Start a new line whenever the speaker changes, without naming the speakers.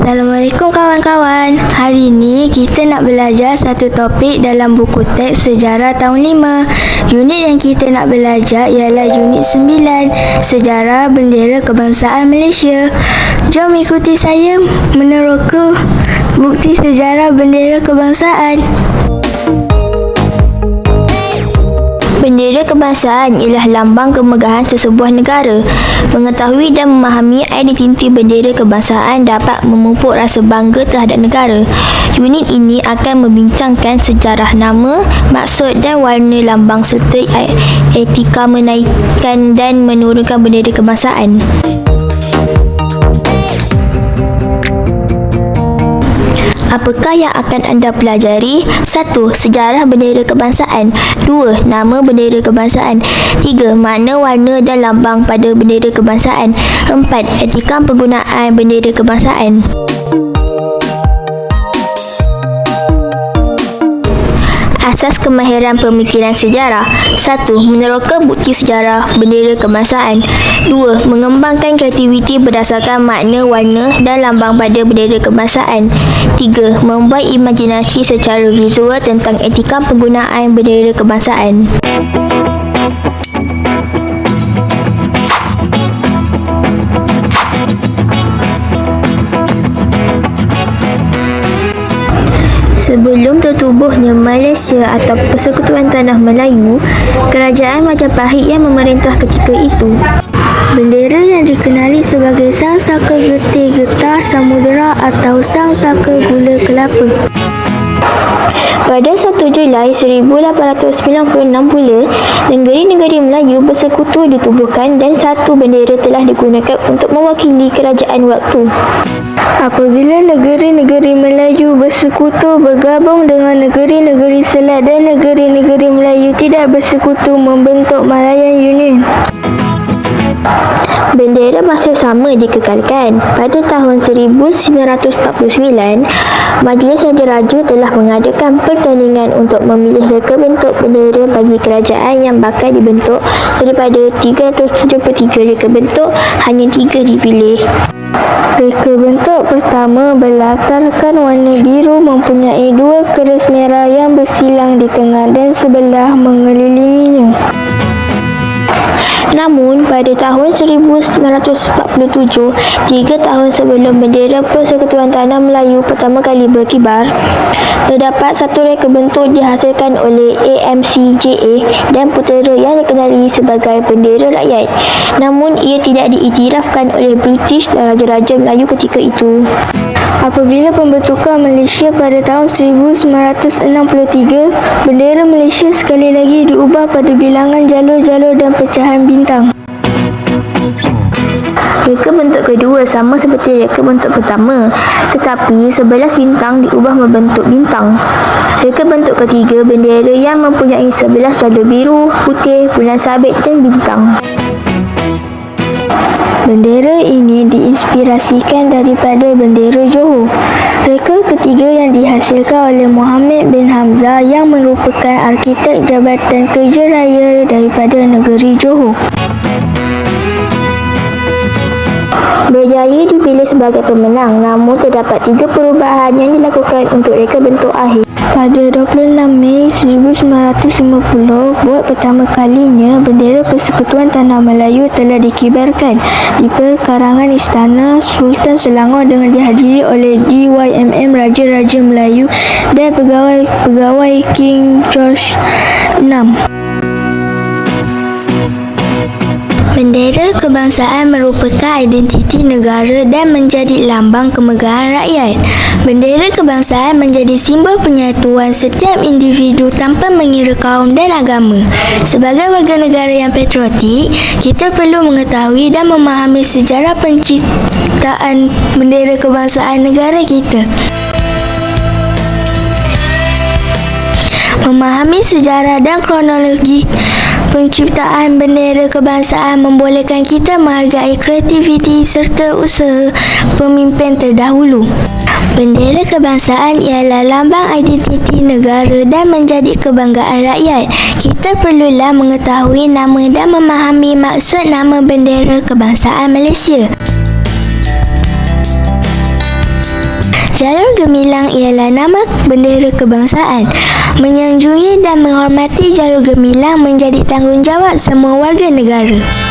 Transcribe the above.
Assalamualaikum kawan-kawan. Hari ini kita nak belajar satu topik dalam buku teks sejarah tahun 5. Unit yang kita nak belajar ialah unit 9, Sejarah Bendera Kebangsaan Malaysia. Jom ikuti saya meneroka bukti sejarah bendera kebangsaan.
Bendera kebangsaan ialah lambang kemegahan sesebuah negara. Mengetahui dan memahami identiti bendera kebangsaan dapat memupuk rasa bangga terhadap negara. Unit ini akan membincangkan sejarah nama, maksud dan warna lambang serta etika menaikkan dan menurunkan bendera kebangsaan. Apakah yang akan anda pelajari? 1. Sejarah bendera kebangsaan. 2. Nama bendera kebangsaan. 3. Makna warna dan lambang pada bendera kebangsaan. 4. Etika penggunaan bendera kebangsaan. Asas kemahiran pemikiran sejarah. 1. Meneroka bukti sejarah bendera kebangsaan. 2. Mengembangkan kreativiti berdasarkan makna, warna dan lambang pada bendera kebangsaan. 3. Membuat imajinasi secara visual tentang etika penggunaan bendera kebangsaan. Sebelum tertubuhnya Malaysia atau Persekutuan Tanah Melayu, Kerajaan Majapahit yang memerintah ketika itu.
Bendera yang dikenali sebagai Sang Saka Getih Getah Samudera atau Sang Saka Gula Kelapa.
Pada 1 Julai 1896 pula, negeri-negeri Melayu bersekutu ditubuhkan dan satu bendera telah digunakan untuk mewakili kerajaan waktu.
Apabila negeri-negeri Melayu bersekutu bergabung dengan negeri-negeri Selat dan negeri-negeri Melayu tidak bersekutu membentuk Malayan Union.
Bendera masih sama dikekalkan. Pada tahun 1949, Majlis Raja-Raja telah mengadakan pertandingan untuk memilih reka bentuk bendera bagi kerajaan yang bakal dibentuk. Daripada 373 reka bentuk, hanya 3 dipilih.
Reka bentuk pertama berlatarkan warna biru mempunyai 2 keris merah yang bersilang di tengah dan sebelah mengelilinginya.
Namun, pada tahun 1947, 3 tahun sebelum bendera Persekutuan Tanah Melayu pertama kali berkibar, terdapat satu reka bentuk dihasilkan oleh AMCJA dan putera yang dikenali sebagai bendera rakyat. Namun, ia tidak diiktirafkan oleh British dan Raja-Raja Melayu ketika itu.
Apabila pembentukan Malaysia pada tahun 1963, bendera Malaysia sekali lagi diubah pada bilangan jalur-jalur dan pecahan bintang.
Reka bentuk kedua sama seperti reka bentuk pertama, tetapi 11 bintang diubah membentuk bintang. Reka bentuk ketiga, bendera yang mempunyai 11 jalur biru, putih, bulan sabit dan bintang.
Bendera ini diinspirasikan daripada bendera Johor. Reka ketiga yang dihasilkan oleh Muhammad bin Hamzah yang merupakan arkitek Jabatan Kerja Raya daripada negeri Johor.
Berjaya dipilih sebagai pemenang, namun terdapat 3 perubahan yang dilakukan untuk reka bentuk akhir.
Pada 26 Mei 1950, buat pertama kalinya bendera Persekutuan Tanah Melayu telah dikibarkan di perkarangan Istana Sultan Selangor dengan dihadiri oleh DYMM Raja-Raja Melayu dan pegawai King George VI. Bendera kebangsaan merupakan identiti negara dan menjadi lambang kemegahan rakyat. Bendera kebangsaan menjadi simbol penyatuan setiap individu tanpa mengira kaum dan agama. Sebagai warga negara yang patriotik, kita perlu mengetahui dan memahami sejarah penciptaan bendera kebangsaan negara kita. Memahami sejarah dan kronologi penciptaan bendera kebangsaan membolehkan kita menghargai kreativiti serta usaha pemimpin terdahulu. Bendera kebangsaan ialah lambang identiti negara dan menjadi kebanggaan rakyat. Kita perlulah mengetahui nama dan memahami maksud nama bendera kebangsaan Malaysia. gemilang ialah nama bendera kebangsaan. Menyanjungi dan menghormati jalur gemilang menjadi tanggungjawab semua warga negara.